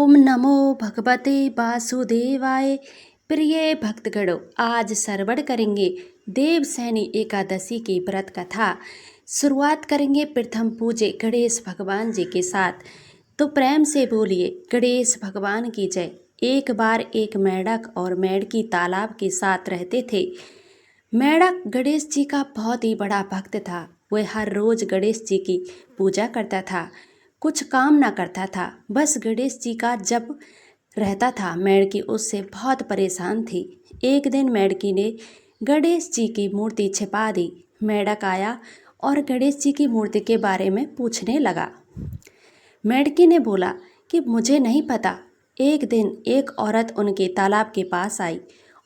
ओम नमो भगवते वासुदेवाय। प्रिय भक्तगणों, आज श्रवण करेंगे देवसैनी एकादशी की व्रत कथा। शुरुआत करेंगे प्रथम पूज्य गणेश भगवान जी के साथ। तो प्रेम से बोलिए गणेश भगवान की जय। एक बार एक मेंढक और मेंढकी तालाब के साथ रहते थे। मेंढक गणेश जी का बहुत ही बड़ा भक्त था। वह हर रोज गणेश जी की पूजा करता था, कुछ काम ना करता था, बस गणेश जी का जप रहता था। मेंढकी उससे बहुत परेशान थी। एक दिन मेंढकी ने गणेश जी की मूर्ति छिपा दी। मेंढक आया और गणेश जी की मूर्ति के बारे में पूछने लगा। मेंढकी ने बोला कि मुझे नहीं पता। एक दिन एक औरत उनके तालाब के पास आई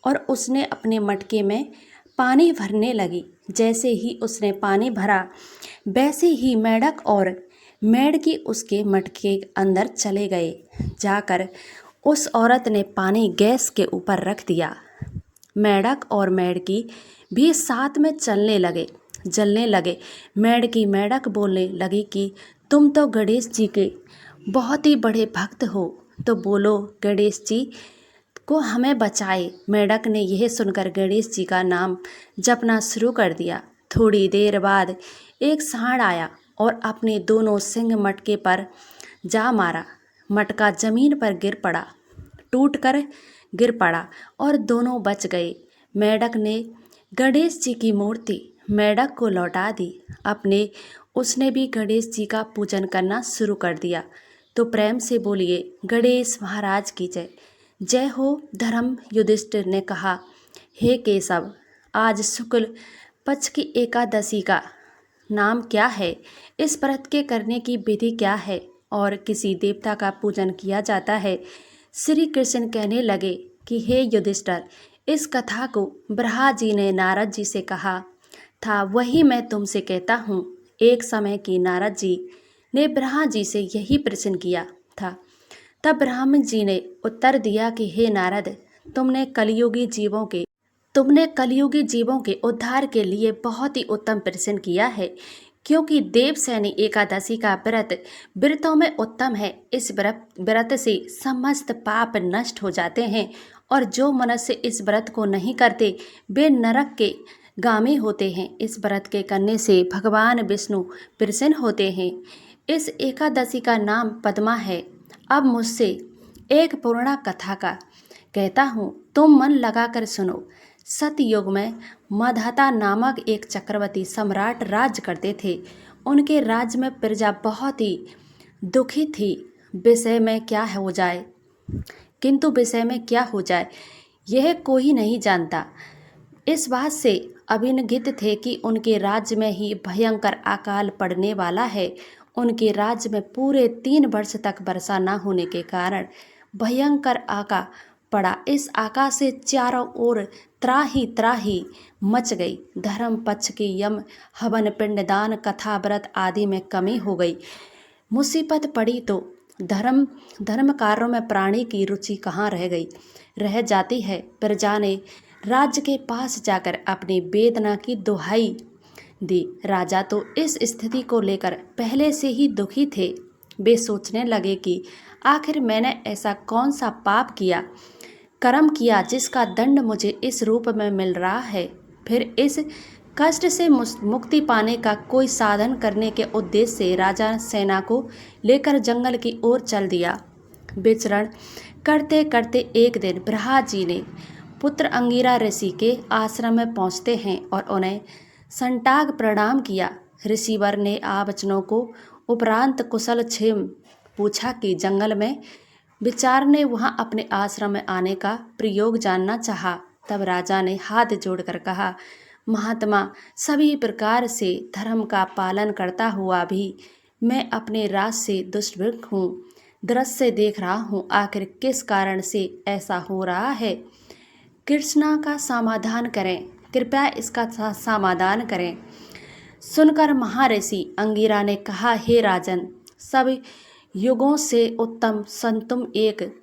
और उसने अपने मटके में पानी भरने लगी। जैसे ही उसने पानी भरा, वैसे ही मेंढक और मेंढकी उसके मटके अंदर चले गए। जाकर उस औरत ने पानी गैस के ऊपर रख दिया। मेंढक और मेंढकी भी साथ में जलने लगे। मेंढकी मेंढक बोलने लगी कि तुम तो गणेश जी के बहुत ही बड़े भक्त हो, तो बोलो गणेश जी को हमें बचाए। मेंढक ने यह सुनकर गणेश जी का नाम जपना शुरू कर दिया। थोड़ी देर बाद एक सांड आया और अपने दोनों सींग मटके पर जा मारा। मटका जमीन पर टूटकर गिर पड़ा और दोनों बच गए। मेंढक ने गणेश जी की मूर्ति मेंढक को लौटा दी। उसने भी गणेश जी का पूजन करना शुरू कर दिया। तो प्रेम से बोलिए गणेश महाराज की जय। जय हो। धर्म युधिष्ठिर ने कहा, हे केशव, आज शुक्ल पक्ष की एकादशी का नाम क्या है? इस व्रत के करने की विधि क्या है और किसी देवता का पूजन किया जाता है? श्री कृष्ण कहने लगे कि हे युधिष्ठिर, इस कथा को ब्रह्मा जी ने नारद जी से कहा था, वही मैं तुमसे कहता हूँ। एक समय की नारद जी ने ब्रह्मा जी से यही प्रश्न किया था। तब ब्रह्मा जी ने उत्तर दिया कि हे नारद, तुमने कलयुगी जीवों के उद्धार के लिए बहुत ही उत्तम प्रश्न किया है, क्योंकि देवसैनी एकादशी का व्रतों में उत्तम है। इस व्रत से समस्त पाप नष्ट हो जाते हैं और जो मनुष्य इस व्रत को नहीं करते वे नरक के गामी होते हैं। इस व्रत के करने से भगवान विष्णु प्रसन्न होते हैं। इस एकादशी का नाम पद्मा है। अब मुझसे एक पूर्णा कथा का कहता हूँ, तुम मन लगाकर सुनो। सतयुग में मधाता नामक एक चक्रवर्ती सम्राट राज्य करते थे। उनके राज्य में प्रजा बहुत ही दुखी थी। किंतु विषय में क्या हो जाए यह कोई नहीं जानता। इस बात से अभिनगित थे कि उनके राज्य में ही भयंकर अकाल पड़ने वाला है। उनके राज्य में पूरे 3 वर्ष तक वर्षा न होने के कारण भयंकर आका पड़ा। इस आका से चारों ओर त्राही मच गई। धर्म पक्ष की यम हवन पिंडदान कथा व्रत आदि में कमी हो गई। मुसीबत पड़ी तो धर्म कार्यों में प्राणी की रुचि कहाँ रह जाती है। प्रजा ने राज्य के पास जाकर अपनी वेदना की दुहाई दी। राजा तो इस स्थिति को लेकर पहले से ही दुखी थे। वे सोचने लगे कि आखिर मैंने ऐसा कौन सा कर्म किया जिसका दंड मुझे इस रूप में मिल रहा है। फिर इस कष्ट से मुक्ति पाने का कोई साधन करने के उद्देश्य से राजा सेना को लेकर जंगल की ओर चल दिया। विचरण करते करते एक दिन ब्रह्मा जी ने पुत्र अंगिरा ऋषि के आश्रम में पहुँचते हैं और उन्हें संटाग प्रणाम किया। ऋषिवर ने आवचनों को उपरांत कुशल क्षेम पूछा कि जंगल में विचार ने वहां अपने आश्रम में आने का प्रयोग जानना चाहा। तब राजा ने हाथ जोड़कर कहा, महात्मा, सभी प्रकार से धर्म का पालन करता हुआ भी मैं अपने राज से दुष्वृत्त हूँ। दृश्य देख रहा हूँ, आखिर किस कारण से ऐसा हो रहा है? कृपया इसका समाधान करें। सुनकर महर्षि अंगिरा ने कहा, हे राजन, सब युगों से उत्तम संतुम एक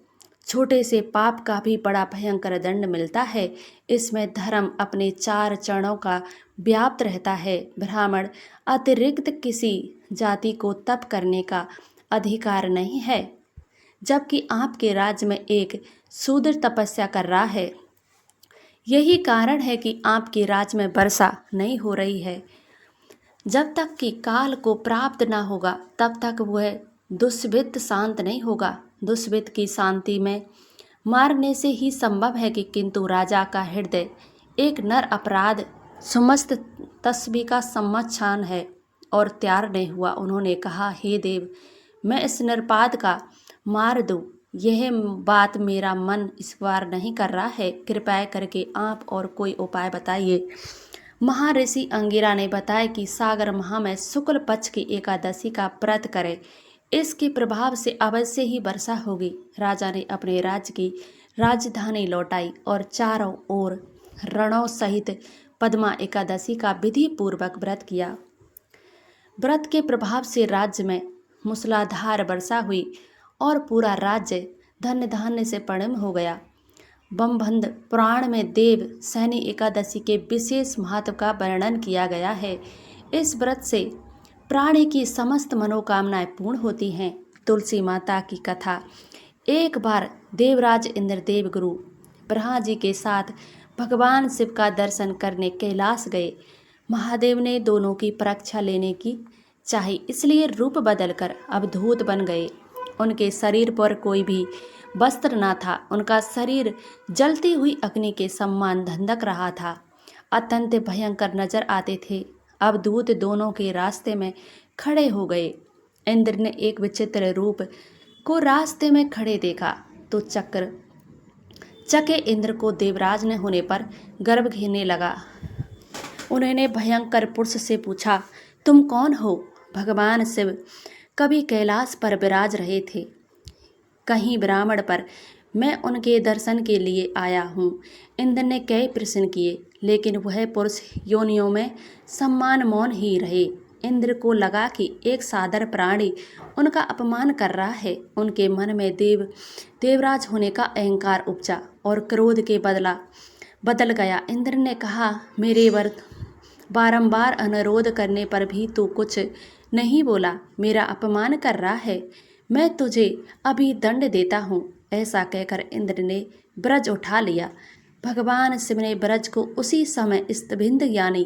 छोटे से पाप का भी बड़ा भयंकर दंड मिलता है। इसमें धर्म अपने 4 चरणों का व्याप्त रहता है। ब्राह्मण अतिरिक्त किसी जाति को तप करने का अधिकार नहीं है। जबकि आपके राज्य में एक शूद्र तपस्या कर रहा है। यही कारण है कि आपके राज्य में वर्षा नहीं हो रही है। जब तक कि काल को प्राप्त न होगा तब तक वह दुष्वित्त शांत नहीं होगा। दुष्वित्त की शांति में मारने से ही संभव है कि, किंतु राजा का हृदय एक नर अपराध समस्त तस्बी का सम्मत है और तैयार नहीं हुआ। उन्होंने कहा, हे देव, मैं इस नरपाद का मार दूं, यह बात मेरा मन इस बार नहीं कर रहा है। कृपया करके आप और कोई उपाय बताइए। महर्षि अंगिरा ने बताया कि सागर माह में शुक्ल पक्ष की एकादशी का व्रत करें, इसके प्रभाव से अवश्य ही वर्षा होगी। राजा ने अपने राज्य की राजधानी लौटाई और चारों ओर रणों सहित पद्मा एकादशी का विधि पूर्वक व्रत किया। व्रत के प्रभाव से राज्य में मूसलाधार वर्षा हुई और पूरा राज्य धन्य धान्य से परिपूर्ण हो गया। बमबंध पुराण में देव सैनी एकादशी के विशेष महत्व का वर्णन किया गया है। इस व्रत से प्राणी की समस्त मनोकामनाएं पूर्ण होती हैं। तुलसी माता की कथा। एक बार देवराज इंद्रदेव गुरु ब्रह्मा जी के साथ भगवान शिव का दर्शन करने कैलाश गए। महादेव ने दोनों की परीक्षा लेने की चाही, इसलिए रूप बदलकर अवधूत बन गए। उनके शरीर पर कोई भी वस्त्र न था। उनका शरीर जलती हुई अग्नि के समान धधक रहा था। अत्यंत भयंकर नजर आते थे। अवधूत दोनों के रास्ते में खड़े हो गए। इंद्र ने एक विचित्र रूप को रास्ते में खड़े देखा तो चके इंद्र को देवराज ने होने पर गर्व घेरने लगा। उन्होंने भयंकर पुरुष से पूछा, तुम कौन हो? भगवान शिव कभी कैलाश पर विराज रहे थे, कहीं ब्राह्मण पर। मैं उनके दर्शन के लिए आया हूँ। इंद्र ने कई प्रश्न किए, लेकिन वह पुरुष योनियों में सम्मान मौन ही रहे। इंद्र को लगा कि एक साधारण प्राणी उनका अपमान कर रहा है। उनके मन में देवराज होने का अहंकार उपजा और क्रोध के बदल गया। इंद्र ने कहा, मेरे बारंबार अनुरोध करने पर भी तू कुछ नहीं बोला, मेरा अपमान कर रहा है। मैं तुझे अभी दंड देता हूँ। ऐसा कहकर इंद्र ने ब्रज उठा लिया। भगवान शिव ने ब्रज को उसी समय स्तब्ध यानी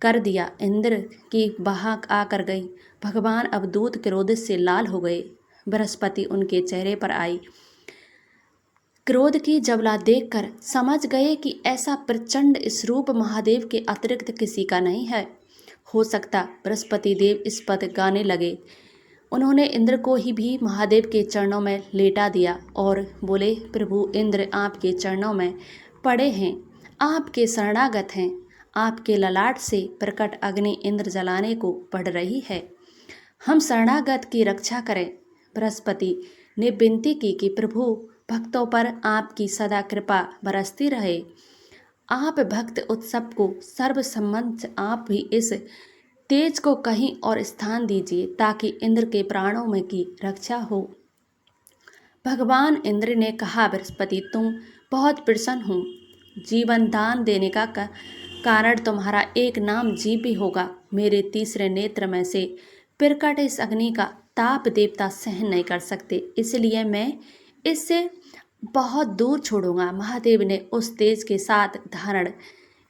कर दिया। इंद्र की बहाक आकर गई। भगवान अवधूत क्रोध से लाल हो गए। बृहस्पति उनके चेहरे पर आई। क्रोध की ज्वाला देखकर समझ गए कि ऐसा प्रचंड स्वरूप महादेव के अतिरिक्त किसी का नहीं है हो सकता। बृहस्पति देव इस पद गाने लगे। उन्होंने इंद्र को ही भी महादेव के चरणों में लेटा दिया और बोले, प्रभु इंद्र आपके चरणों में पड़े हैं, आपके शरणागत हैं। आपके ललाट से प्रकट अग्नि इंद्र जलाने को बढ़ रही है, हम शरणागत की रक्षा करें। बृहस्पति ने विनती की कि प्रभु भक्तों पर आपकी सदा कृपा बरसती रहे। आप भक्त उत्सव को सर्वसम्मत आप भी इस तेज को कहीं और स्थान दीजिए ताकि इंद्र के प्राणों में की रक्षा हो। भगवान इंद्र ने कहा, बृहस्पति तुम बहुत प्रसन्न हो। जीवन दान देने का कारण तुम्हारा एक नाम जीव भी होगा। मेरे तीसरे नेत्र में से प्रकट इस अग्नि का ताप देवता सहन नहीं कर सकते, इसलिए मैं इससे बहुत दूर छोड़ूंगा। महादेव ने उस तेज के साथ धारण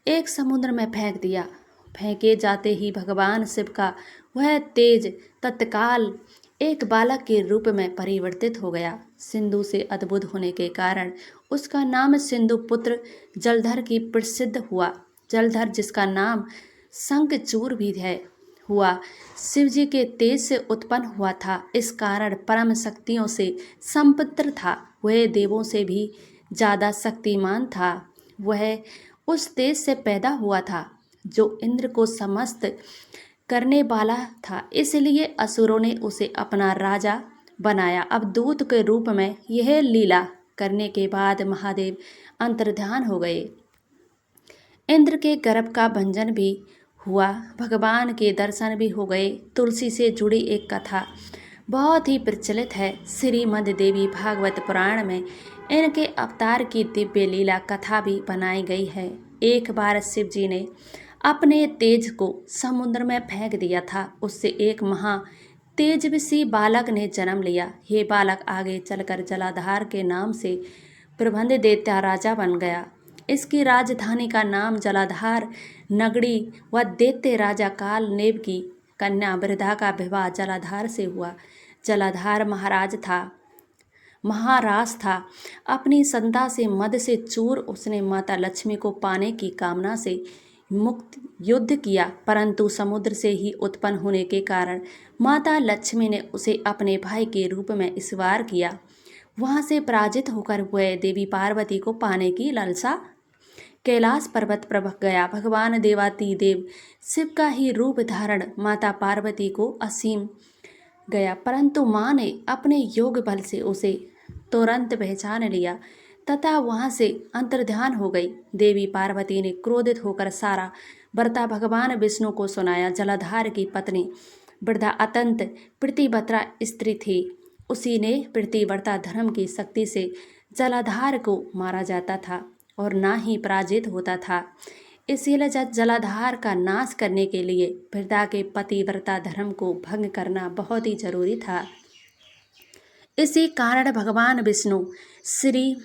एक समुद्र में फेंक दिया। फेंके जाते ही भगवान शिव का वह तेज तत्काल एक बालक के रूप में परिवर्तित हो गया। सिंधु से अद्भुत होने के कारण उसका नाम सिंधु पुत्र जलधर की प्रसिद्ध हुआ। जलधर जिसका नाम शंखचूड़ भी है हुआ, शिवजी के तेज से उत्पन्न हुआ था। इस कारण परम शक्तियों से संपन्न था। वह देवों से भी ज़्यादा शक्तिमान था। वह उस तेज से पैदा हुआ था जो इंद्र को समस्त करने वाला था, इसलिए असुरों ने उसे अपना राजा बनाया। अब दूत के रूप में यह लीला करने के बाद महादेव अंतर्ध्यान हो गए। इंद्र के गर्भ का भंजन भी हुआ, भगवान के दर्शन भी हो गए। तुलसी से जुड़ी एक कथा बहुत ही प्रचलित है। श्रीमद् देवी भागवत पुराण में इनके अवतार की दिव्य लीला कथा भी बनाई गई है। एक बार शिव जी ने अपने तेज को समुद्र में फेंक दिया था। उससे एक महा तेजस्वी बालक ने जन्म लिया। ये बालक आगे चलकर जलाधार के नाम से प्रबंध दैत्य राजा बन गया। इसकी राजधानी का नाम जलाधार नगरी व दैत्य राजा काल नेब की कन्या वृद्धा का विवाह जलाधार से हुआ। जलाधार महाराज था। अपनी संता से मद से चूर उसने माता लक्ष्मी को पाने की कामना से मुक्त युद्ध किया, परंतु समुद्र से ही उत्पन्न होने के कारण माता लक्ष्मी ने उसे अपने भाई के रूप में स्वीकार किया। वहां से पराजित होकर वह देवी पार्वती को पाने की लालसा कैलाश पर्वत पर गया। भगवान देवातिदेव शिव का ही रूप धारण माता पार्वती को असीम गया, परंतु माँ ने अपने योग बल से उसे तुरंत पहचान लिया तथा वहां से अंतर्ध्यान हो गई। देवी पार्वती ने क्रोधित होकर सारा वार्ता भगवान विष्णु को सुनाया। जलाधार की पत्नी वृद्धा अत्यंत प्रीतिव्रता स्त्री थी। उसी ने प्रीतिव्रता धर्म की शक्ति से जलाधार को मारा जाता था और ना ही पराजित होता था। इसीलिए जलाधार का नाश करने के लिए वृद्धा के पतिव्रता धर्म को भंग करना बहुत ही जरूरी था। इसी कारण भगवान विष्णु श्री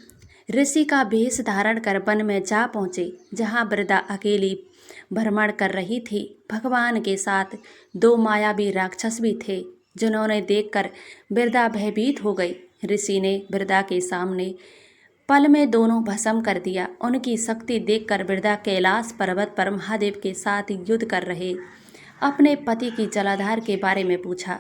ऋषि का वेश धारण कर वन में जा पहुँचे, जहाँ वृद्धा अकेली भ्रमण कर रही थी। भगवान के साथ 2 मायावी राक्षस भी थे, जिन्होंने देखकर वृद्धा भयभीत हो गई। ऋषि ने वृद्धा के सामने पल में दोनों भस्म कर दिया। उनकी शक्ति देखकर वृद्धा कैलाश पर्वत पर महादेव के साथ युद्ध कर रहे अपने पति की जलाधार के बारे में पूछा।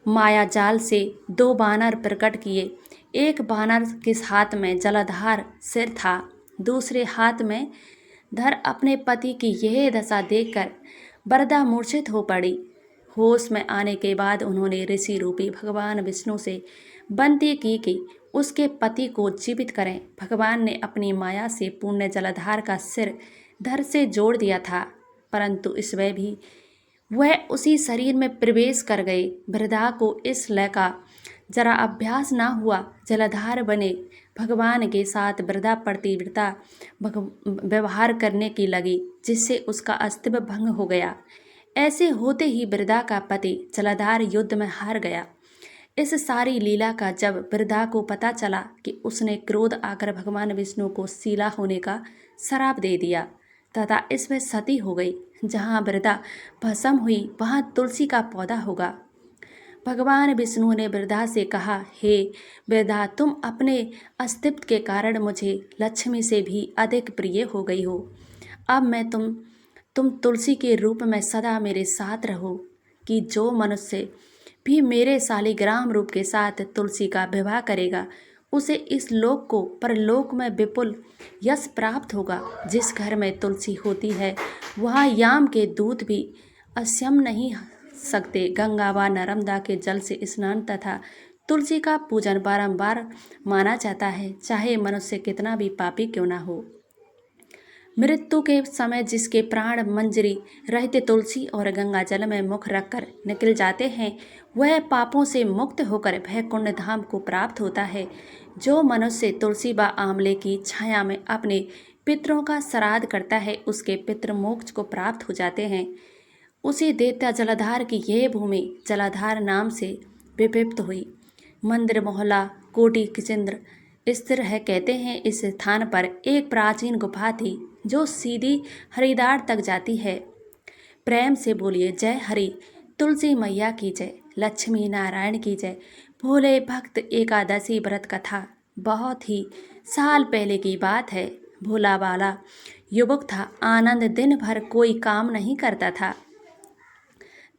माया जाल से 2 बानर प्रकट किए। एक बानर के हाथ में जलाधार सिर था, दूसरे हाथ में धर अपने पति की यह दशा देखकर वृद्धा मूर्छित हो पड़ी। होश में आने के बाद उन्होंने ऋषि रूपी भगवान विष्णु से विनती की कि उसके पति को जीवित करें। भगवान ने अपनी माया से पूर्ण जलाधार का सिर धर से जोड़ दिया था, परंतु इसमें भी वह उसी शरीर में प्रवेश कर गए। वृद्धा को इस लय का जरा अभ्यास ना हुआ। जलाधार बने भगवान के साथ वृद्धा प्रतिव्रता व्यवहार करने की लगी, जिससे उसका अस्तित्व भंग हो गया। ऐसे होते ही वृद्धा का पति जलाधार युद्ध में हार गया। इस सारी लीला का जब वृद्धा को पता चला कि उसने क्रोध आकर भगवान विष्णु को शीला होने का श्राप दे दिया तथा इसमें सती हो गई। जहाँ वृद्धा भस्म हुई वहाँ तुलसी का पौधा होगा। भगवान विष्णु ने वृद्धा से कहा, हे वृद्धा, तुम अपने अस्तित्व के कारण मुझे लक्ष्मी से भी अधिक प्रिय हो गई हो। अब मैं तुम तुलसी के रूप में सदा मेरे साथ रहो कि जो मनुष्य भी मेरे शालिग्राम रूप के साथ तुलसी का विवाह करेगा, उसे इस लोक को परलोक में विपुल यश प्राप्त होगा। जिस घर में तुलसी होती है वहाँ याम के दूत भी अस्यम नहीं सकते। गंगा व नर्मदा के जल से स्नान तथा तुलसी का पूजन बारंबार माना जाता है, चाहे मनुष्य कितना भी पापी क्यों ना हो। मृत्यु के समय जिसके प्राण मंजरी रहित तुलसी और गंगा जल में मुख रखकर निकल जाते हैं, वह पापों से मुक्त होकर वैकुंठ धाम को प्राप्त होता है। जो मनुष्य तुलसी व आंवले की छाया में अपने पितरों का श्राद्ध करता है, उसके पितृ मोक्ष को प्राप्त हो जाते हैं। उसी दैत्य जलाधार की यह भूमि जलाधार नाम से विभक्त हुई। मंदिर मोहल्ला कोटि किचंद्र स्थिर है। कहते हैं इस स्थान पर एक प्राचीन गुफा थी जो सीधी हरिद्वार तक जाती है। प्रेम से बोलिए जय हरि, तुलसी मैया की जय, लक्ष्मी नारायण की जय। भोले भक्त एकादशी व्रत कथा। बहुत ही साल पहले की बात है। भोला वाला युवक था। आनंद दिन भर कोई काम नहीं करता था,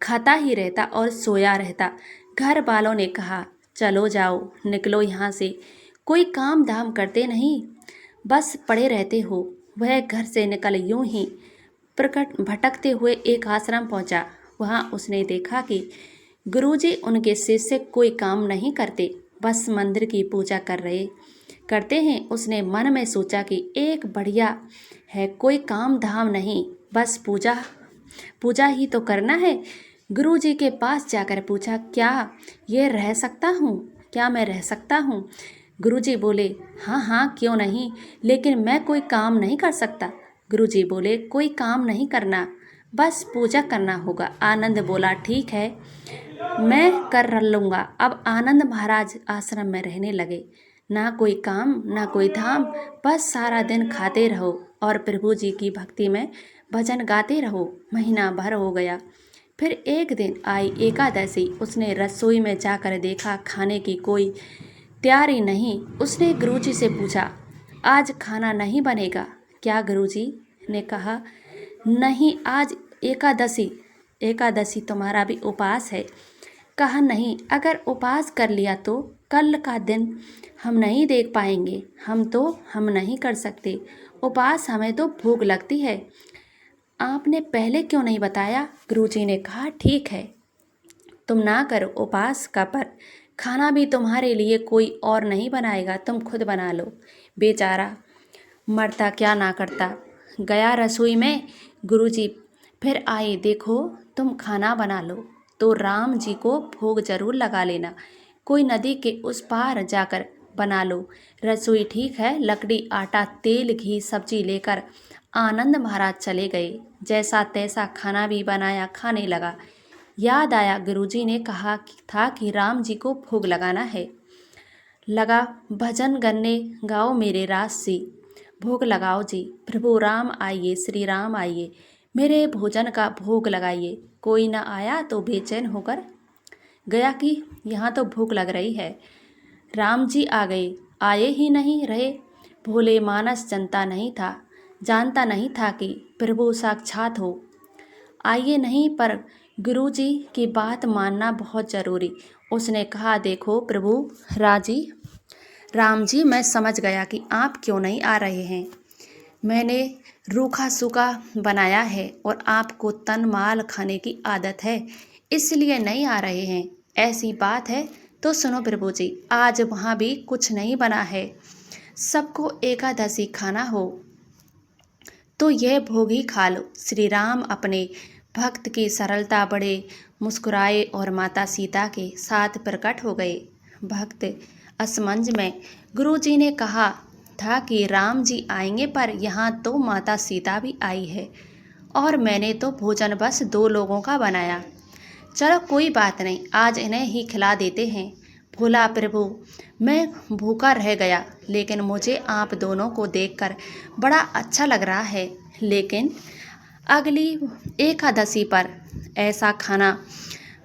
खाता ही रहता और सोया रहता। घर वालों ने कहा, चलो जाओ, निकलो यहाँ से, कोई काम धाम करते नहीं, बस पड़े रहते हो। वह घर से निकल यूं ही प्रकट भटकते हुए एक आश्रम पहुंचा। वहां उसने देखा कि गुरुजी उनके शिष्य कोई काम नहीं करते, बस मंदिर की पूजा करते हैं। उसने मन में सोचा कि एक बढ़िया है, कोई काम धाम नहीं, बस पूजा ही तो करना है। गुरुजी के पास जाकर पूछा, क्या मैं रह सकता हूँ? गुरुजी बोले, हाँ क्यों नहीं, लेकिन मैं कोई काम नहीं कर सकता। गुरुजी बोले, कोई काम नहीं करना, बस पूजा करना होगा। आनंद बोला, ठीक है, मैं कर लूँगा। अब आनंद महाराज आश्रम में रहने लगे। ना कोई काम ना कोई धाम, बस सारा दिन खाते रहो और प्रभु जी की भक्ति में भजन गाते रहो। महीना भर हो गया। फिर एक दिन आई एकादशी। उसने रसोई में जाकर देखा खाने की कोई तैयारी नहीं। उसने गुरुजी से पूछा, आज खाना नहीं बनेगा क्या? गुरुजी ने कहा, नहीं, आज एकादशी। एकादशी तुम्हारा भी उपवास है। कहा, नहीं, अगर उपवास कर लिया तो कल का दिन हम नहीं देख पाएंगे। हम नहीं कर सकते उपवास, हमें तो भूख लगती है। आपने पहले क्यों नहीं बताया? गुरुजी ने कहा, ठीक है, तुम ना करो उपवास का, पर खाना भी तुम्हारे लिए कोई और नहीं बनाएगा, तुम खुद बना लो। बेचारा मरता क्या ना करता। गया रसोई में। गुरुजी फिर आए, देखो तुम खाना बना लो तो राम जी को भोग जरूर लगा लेना। कोई नदी के उस पार जाकर बना लो। रसोई ठीक है। लकड़ी, आटा, तेल, घी, सब्जी लेकर आनंद महाराज चले गए। जैसा तैसा खाना भी बनाया, खाने लगा। याद आया गुरुजी ने कहा था कि राम जी को भोग लगाना है। लगा भजन गन्ने गाओ मेरे रास सी, भोग लगाओ जी। प्रभु राम आइए, श्री राम आइए, मेरे भोजन का भोग लगाइए। कोई न आया तो बेचैन होकर गया कि यहाँ तो भूख लग रही है। राम जी आ गए, आए ही नहीं रहे। भोले मानस जानता नहीं था कि प्रभु साक्षात हो। आइए नहीं, पर गुरुजी की बात मानना बहुत जरूरी। उसने कहा, देखो प्रभु राम जी, मैं समझ गया कि आप क्यों नहीं आ रहे हैं। मैंने रूखा सूखा बनाया है और आपको तन माल खाने की आदत है, इसलिए नहीं आ रहे हैं। ऐसी बात है तो सुनो प्रभु जी, आज वहाँ भी कुछ नहीं बना है। सबको एकादशी खाना हो तो यह भोग ही खा लो। श्री राम अपने भक्त की सरलता बड़े मुस्कुराए और माता सीता के साथ प्रकट हो गए। भक्त असमंज में गुरुजी ने कहा था कि राम जी आएंगे, पर यहाँ तो माता सीता भी आई है और मैंने तो भोजन बस 2 लोगों का बनाया। चलो कोई बात नहीं, आज इन्हें ही खिला देते हैं। भोला प्रभु, मैं भूखा रह गया, लेकिन मुझे आप दोनों को देखकर बड़ा अच्छा लग रहा है। लेकिन अगली एकादशी पर ऐसा खाना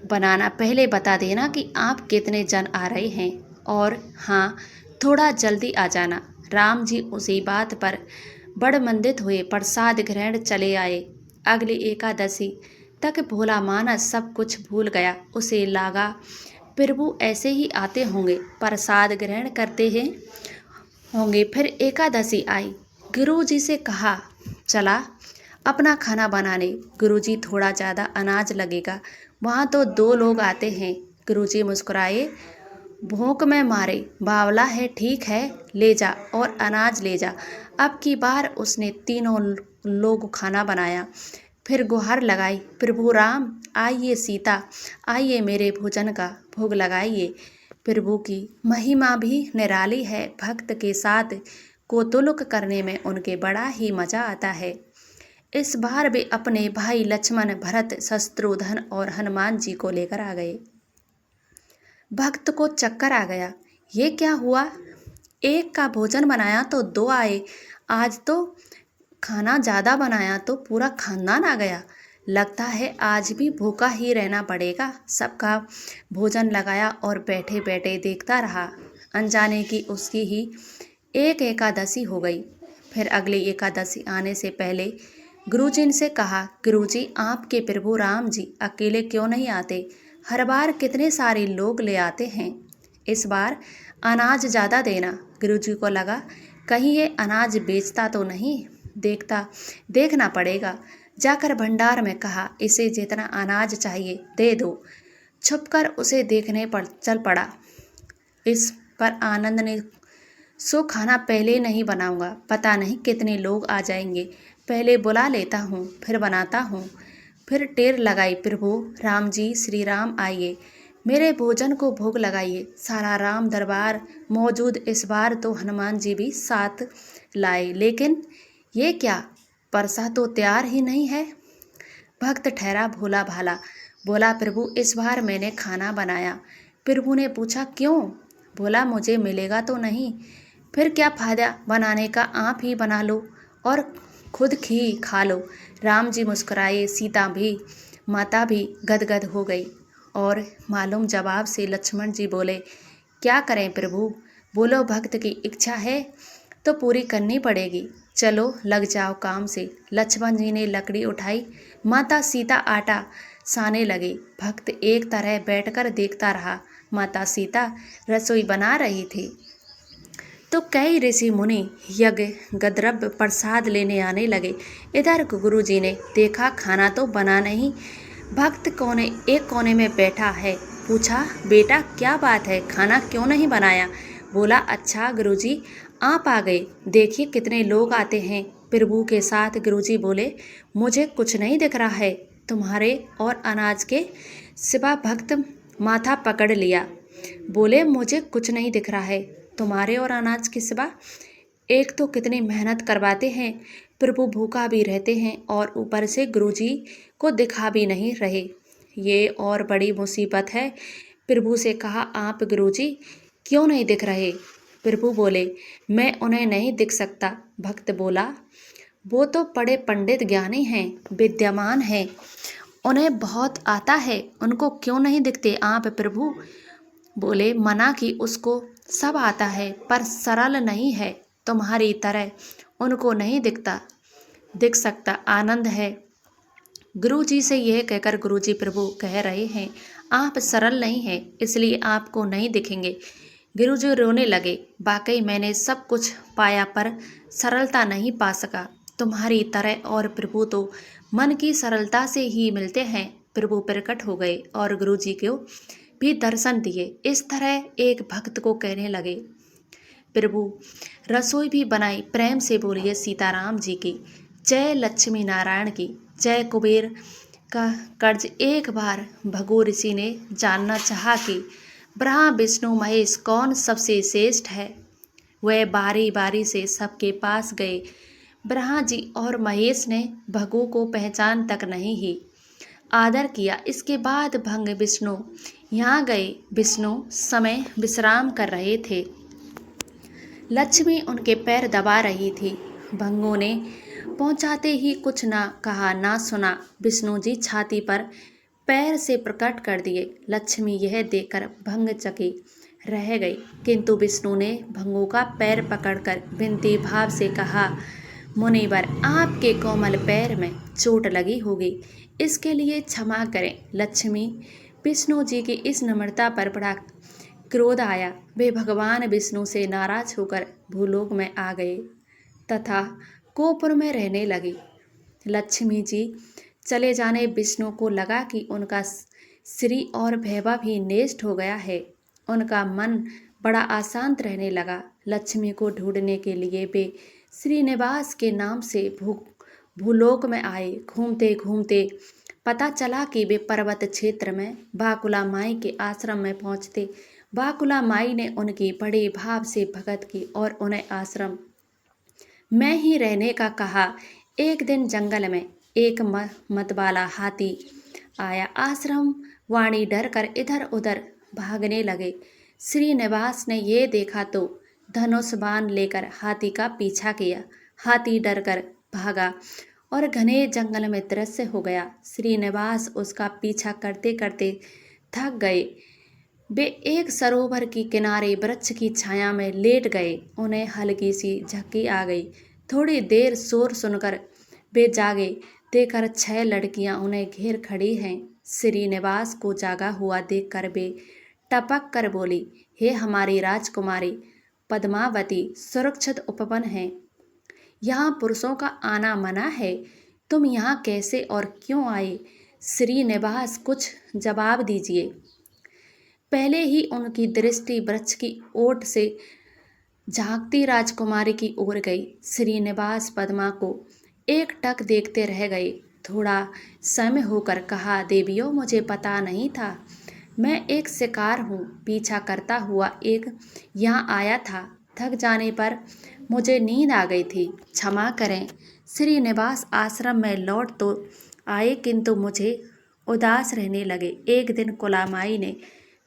बनाना, पहले बता देना कि आप कितने जन आ रहे हैं, और हाँ, थोड़ा जल्दी आ जाना। राम जी उसी बात पर बड़ मंदित हुए, प्रसाद ग्रहण चले आए। अगली एकादशी तक भोला मानस सब कुछ भूल गया। उसे लगा प्रभु ऐसे ही आते होंगे, प्रसाद ग्रहण करते हैं होंगे। फिर एकादशी आई। गुरुजी से कहा, चला अपना खाना बनाने। गुरुजी, थोड़ा ज़्यादा अनाज लगेगा, वहाँ तो 2 लोग आते हैं। गुरुजी मुस्कुराए, भूख में मारे, बावला है, ठीक है, ले जा और अनाज ले जा। अब की बार उसने 3 लोग खाना बनाया। फिर गुहार लगाई, प्रभु राम आइए, सीता आइए, मेरे भोजन का भोग लगाइए। प्रभु की महिमा भी निराली है। भक्त के साथ कोतुलक करने में उनके बड़ा ही मजा आता है। इस बार वे अपने भाई लक्ष्मण, भरत, शत्रुघ्न और हनुमान जी को लेकर आ गए। भक्त को चक्कर आ गया। ये क्या हुआ? एक का भोजन बनाया तो 2 आए, आज तो खाना ज़्यादा बनाया तो पूरा खानदान आ गया। लगता है आज भी भूखा ही रहना पड़ेगा। सबका भोजन लगाया और बैठे बैठे देखता रहा। अनजाने की उसकी ही एक एकादशी हो गई। फिर अगली एकादशी आने से पहले गुरुजी से कहा, गुरुजी, आपके प्रभु राम जी अकेले क्यों नहीं आते? हर बार कितने सारे लोग ले आते हैं, इस बार अनाज ज़्यादा देना। गुरुजी को लगा कहीं ये अनाज बेचता तो नहीं, देखना पड़ेगा। जाकर भंडार में कहा, इसे जितना अनाज चाहिए दे दो। छुपकर उसे देखने पर चल पड़ा। इस पर आनंद ने, सो खाना पहले नहीं बनाऊंगा, पता नहीं कितने लोग आ जाएंगे, पहले बुला लेता हूँ फिर बनाता हूँ। फिर टेर लगाई, प्रभु राम जी, श्री राम आइए, मेरे भोजन को भोग लगाइए। सारा राम दरबार मौजूद। इस बार तो हनुमान जी भी साथ लाए, लेकिन ये क्या, परसा तो तैयार ही नहीं है। भक्त ठहरा भोला भाला, बोला, प्रभु इस बार मैंने खाना बनाया। प्रभु ने पूछा, क्यों? बोला, मुझे मिलेगा तो नहीं। फिर क्या फायदा बनाने का, आप ही बना लो और खुद ही खा लो। राम जी मुस्कुराए, सीता भी, माता भी गदगद हो गई। और मालूम जवाब से लक्ष्मण जी बोले, क्या करें प्रभु? बोलो, भक्त की इच्छा है तो पूरी करनी पड़ेगी। चलो लग जाओ काम से। लक्ष्मण जी ने लकड़ी उठाई, माता सीता आटा साने लगे। भक्त एक तरह बैठकर देखता रहा। माता सीता रसोई बना रही थी तो कई ऋषि मुनि यज्ञ गद्रव्य प्रसाद लेने आने लगे। इधर गुरुजी ने देखा खाना तो बना नहीं। भक्त एक कोने में बैठा है। पूछा, बेटा क्या बात है, खाना क्यों नहीं बनाया? बोला, अच्छा गुरुजी, आप आ गए, देखिए कितने लोग आते हैं प्रभु के साथ। गुरुजी बोले, मुझे कुछ नहीं दिख रहा है तुम्हारे और अनाज के सिवा। भक्त माथा पकड़ लिया, बोले, मुझे कुछ नहीं दिख रहा है तुम्हारे और अनाज के सिवा। एक तो कितनी मेहनत करवाते हैं, प्रभु भूखा भी रहते हैं और ऊपर से गुरुजी को दिखा भी नहीं रहे। ये और बड़ी मुसीबत है। प्रभु से कहा, आप गुरुजी क्यों नहीं दिख रहे? प्रभु बोले, मैं उन्हें नहीं दिख सकता। भक्त बोला, वो तो बड़े पंडित ज्ञानी हैं, विद्यमान हैं, उन्हें बहुत आता है, उनको क्यों नहीं दिखते आप? प्रभु बोले, मना की उसको सब आता है पर सरल नहीं है तुम्हारी तरह, उनको नहीं दिख सकता। आनंद है। गुरुजी से यह कहकर गुरुजी प्रभु कह रहे हैं, आप सरल नहीं हैं इसलिए आपको नहीं दिखेंगे। गुरुजी रोने लगे, वाकई मैंने सब कुछ पाया पर सरलता नहीं पा सका तुम्हारी तरह, और प्रभु तो मन की सरलता से ही मिलते हैं। प्रभु प्रकट हो गए और गुरुजी को भी दर्शन दिए। इस तरह एक भक्त को कहने लगे, प्रभु रसोई भी बनाई, प्रेम से बोलिए सीताराम जी की जय, लक्ष्मी नारायण की जय। कुबेर का कर्ज एक बार भगु ऋषि ने जानना चाहा कि ब्रह्मा विष्णु महेश कौन सबसे श्रेष्ठ है। वह बारी बारी से सबके पास गए। ब्रह्मा जी और महेश ने भगु को पहचान तक नहीं ही आदर किया। इसके बाद भंग विष्णु यहाँ गए। विष्णु समय विश्राम कर रहे थे। लक्ष्मी उनके पैर दबा रही थी। भंगों ने पहुँचाते ही कुछ ना कहा ना सुना। विष्णु जी छाती पर पैर से प्रकट कर दिए। लक्ष्मी यह देखकर भंग चकी रह गई, किंतु विष्णु ने भंगों का पैर पकड़कर विनती भाव से कहा, मुनिवर आपके कोमल पैर में चोट लगी होगी, इसके लिए क्षमा करें। लक्ष्मी विष्णु जी की इस नम्रता पर बड़ा क्रोध आया। वे भगवान विष्णु से नाराज होकर भूलोक में आ गए तथा कोपुर में रहने लगी। लक्ष्मी जी चले जाने विष्णु को लगा कि उनका श्री और वैभव ही नष्ट हो गया है। उनका मन बड़ा अशांत रहने लगा। लक्ष्मी को ढूंढने के लिए वे श्रीनिवास के नाम से भूलोक में आए। घूमते घूमते पता चला कि वे पर्वत क्षेत्र में बाकुला माई के आश्रम में पहुँचते। बाकुला माई ने उनकी बड़े भाव से भगत की और उन्हें आश्रम में ही रहने का कहा। एक दिन जंगल में एक मतवाला हाथी आया। आश्रम वाणी डर कर इधर उधर भागने लगे। श्रीनिवास ने ये देखा तो धनुष बाण लेकर हाथी का पीछा किया। हाथी डर कर भागा और घने जंगल में दृश्य हो गया। श्रीनिवास उसका पीछा करते करते थक गए। वे एक सरोवर की किनारे वृक्ष की छाया में लेट गए। उन्हें हल्की सी झपकी आ गई। थोड़ी देर शोर सुनकर वे जागे। देखकर 6 लड़कियां उन्हें घेर खड़ी हैं। श्रीनिवास को जागा हुआ देखकर वे टपक कर बोली, हे हमारी राजकुमारी पद्मावती, सुरक्षित उपवन है, यहाँ पुरुषों का आना मना है, तुम यहाँ कैसे और क्यों आए? श्रीनिवास कुछ जवाब दीजिए। पहले ही उनकी दृष्टि वृक्ष की ओट से झांकती राजकुमारी की ओर गई। श्रीनिवास पद्मा को एक टक देखते रह गए। थोड़ा समय होकर कहा, देवियों मुझे पता नहीं था, मैं एक शिकार हूँ, पीछा करता हुआ एक यहाँ आया था, थक जाने पर मुझे नींद आ गई थी, क्षमा करें। श्रीनिवास आश्रम में लौट तो आए किंतु मुझे उदास रहने लगे। एक दिन कुलामाई ने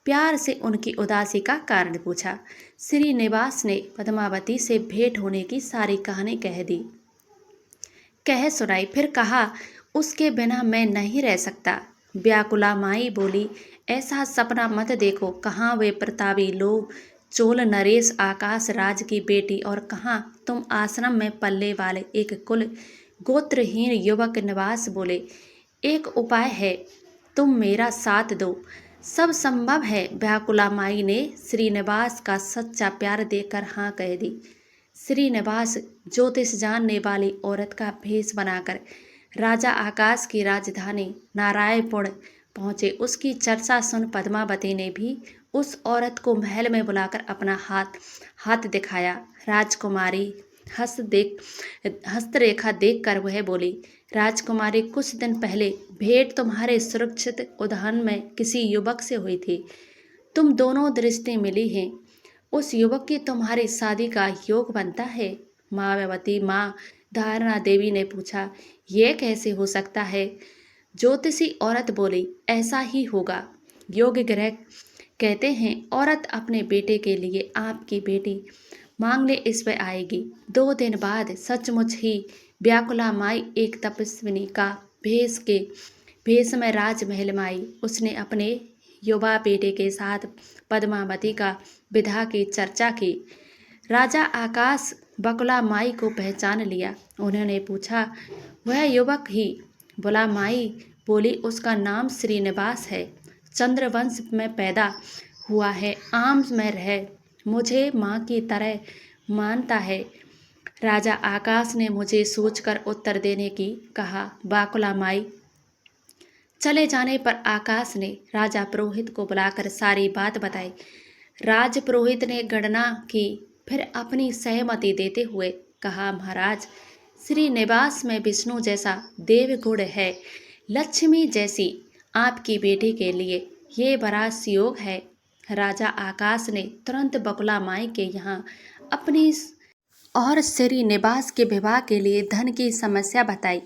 प्यार से उनकी उदासी का कारण पूछा। श्रीनिवास ने पद्मावती से भेंट होने की सारी कहानी कह सुनाई। फिर कहा, उसके बिना मैं नहीं रह सकता। व्याकुला माई बोली, ऐसा सपना मत देखो। कहाँ वे प्रतापी लोग, चोल नरेश आकाश राज की बेटी, और कहाँ तुम आश्रम में पलने वाले एक कुल गोत्रहीन युवक। निवास बोले, एक उपाय है, तुम मेरा साथ दो, सब संभव है। व्याकुला माई ने श्रीनिवास का सच्चा प्यार देखकर हाँ कह दी। श्रीनिवास ज्योतिष जानने वाली औरत का भेष बनाकर राजा आकाश की राजधानी नारायणपुर पहुंचे। उसकी चर्चा सुन पद्मावती ने भी उस औरत को महल में बुलाकर अपना हाथ दिखाया। राजकुमारी हस्तरेखा देखकर वह बोली, राजकुमारी, कुछ दिन पहले भेंट तुम्हारे सुरक्षित उद्यान में किसी युवक से हुई थी। तुम दोनों दृष्टि मिली हैं। उस युवक की तुम्हारी शादी का योग बनता है। माँ धारणा देवी ने पूछा, ये कैसे हो सकता है? ज्योतिषी औरत बोली, ऐसा ही होगा। योग ग्रह कहते हैं औरत अपने बेटे के लिए आपकी बेटी मांगने इस पे आएगी। 2 दिन बाद सचमुच ही व्याकुला माई एक तपस्विनी का भेष में राजमहल में आई। उसने अपने युवा बेटे के साथ पद्मावती का विवाह की चर्चा की। राजा आकाश बकुला माई को पहचान लिया। उन्होंने पूछा, वह युवक ही? बुला माई बोली, उसका नाम श्रीनिवास है, चंद्रवंश में पैदा हुआ है, आम में रहे, मुझे माँ की तरह मानता है। राजा आकाश ने मुझे सोचकर उत्तर देने की कहा। बाकुला माई चले जाने पर आकाश ने राजा पुरोहित को बुलाकर सारी बात बताई। राज पुरोहित ने गणना की, फिर अपनी सहमति देते हुए कहा, महाराज, श्रीनिवास में विष्णु जैसा देव गुण है, लक्ष्मी जैसी आपकी बेटी के लिए ये बड़ा योग है। राजा आकाश ने तुरंत बकुला माई के यहाँ अपनी और श्रीनिवास के विवाह के लिए धन की समस्या बताई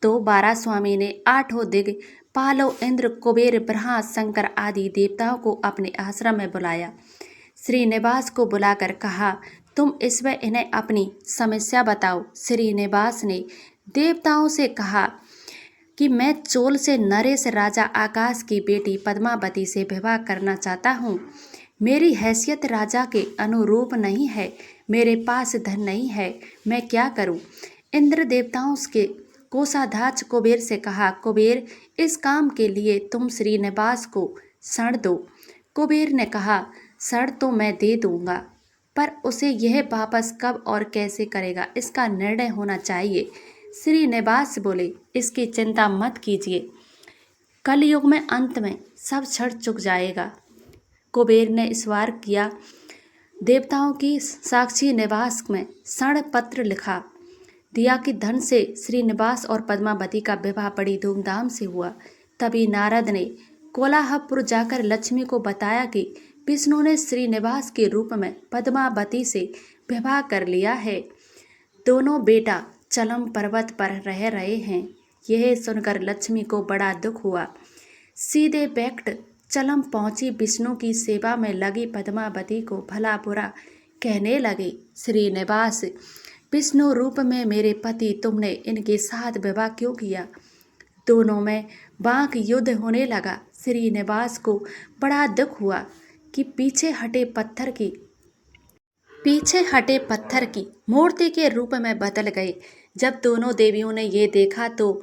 तो 12 स्वामी ने 8 दिग पालो, इंद्र, कुबेर, ब्रह्मा, शंकर आदि देवताओं को अपने आश्रम में बुलाया। श्रीनिवास को बुलाकर कहा, तुम इसमें इन्हें अपनी समस्या बताओ। श्रीनिवास ने देवताओं से कहा कि मैं चोल से नरेश राजा आकाश की बेटी पद्मावती से विवाह करना चाहता हूँ। मेरी हैसियत राजा के अनुरूप नहीं है, मेरे पास धन नहीं है, मैं क्या करूँ? इंद्र देवताओं के कोषाध्यक्ष कुबेर से कहा, कुबेर, इस काम के लिए तुम श्रीनिवास को ऋण दो। कुबेर ने कहा, ऋण तो मैं दे दूंगा, पर उसे यह वापस कब और कैसे करेगा, इसका निर्णय होना चाहिए। श्रीनिवास बोले, इसकी चिंता मत कीजिए, कलयुग में अंत में सब क्षण चुक जाएगा। कुबेर ने स्वीकार किया। देवताओं की साक्षी निवास में ऋण पत्र लिखा दिया कि धन से श्रीनिवास और पद्मावती का विवाह बड़ी धूमधाम से हुआ। तभी नारद ने कोलाहलपुर जाकर लक्ष्मी को बताया कि विष्णु ने श्रीनिवास के रूप में पद्मावती से विवाह कर लिया है। दोनों बेटा चलम पर्वत पर रह रहे हैं। यह सुनकर लक्ष्मी को बड़ा दुख हुआ। सीधे बैठ चलम पहुंची विष्णु की सेवा में लगी पद्मावती को भला बुरा कहने लगी। श्रीनिवास, विष्णु रूप में मेरे पति, तुमने इनके साथ विवाह क्यों किया? दोनों में वाक युद्ध होने लगा। श्रीनिवास को बड़ा दुख हुआ कि पीछे हटे पत्थर की मूर्ति के रूप में बदल गए। जब दोनों देवियों ने ये देखा तो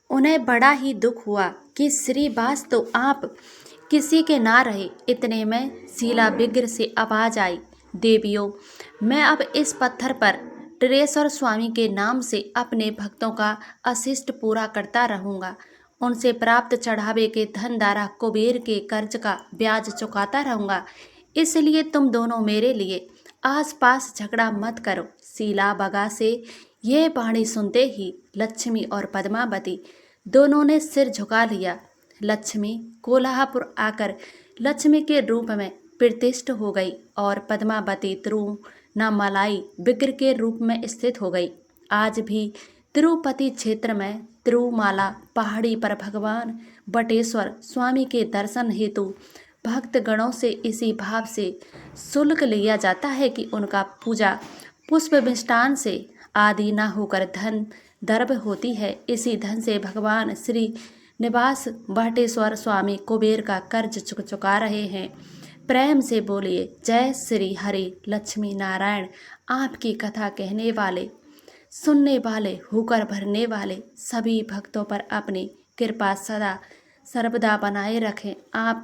उन्हें बड़ा ही दुख हुआ कि श्रीनिवास तो आप किसी के ना रहे। इतने में शीला विग्रह से आवाज आई, देवियों, मैं अब इस पत्थर पर टेरेश्वर स्वामी के नाम से अपने भक्तों का अशिष्ट पूरा करता रहूँगा। उनसे प्राप्त चढ़ावे के धन द्वारा कुबेर के कर्ज का ब्याज चुकाता रहूँगा। इसलिए तुम दोनों मेरे लिए आसपास झगड़ा मत करो। शीला बगा से यह वाणी सुनते ही लक्ष्मी और पद्मावती दोनों ने सिर झुका लिया। लक्ष्मी कोलाहलपुर आकर लक्ष्मी के रूप में प्रतिष्ठित हो गई और पद्मावती तिरुवन्नामलाई विग्रह के रूप में स्थित हो गई। आज भी तिरुपति क्षेत्र में तिरुमाला पहाड़ी पर भगवान बटेश्वर स्वामी के दर्शन हेतु भक्त गणों से इसी भाव से शुल्क लिया जाता है कि उनका पूजा पुष्प मिष्टान से आदि न होकर धन दर्भ होती है। इसी धन से भगवान श्री निवास बटेश्वर स्वामी कुबेर का कर्ज चुका रहे हैं। प्रेम से बोलिए जय श्री हरि लक्ष्मी नारायण। आपकी कथा कहने वाले, सुनने वाले, होकर भरने वाले सभी भक्तों पर अपनी कृपा सदा सर्वदा बनाए रखें। आप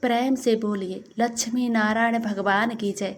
प्रेम से बोलिए लक्ष्मी नारायण भगवान की जय।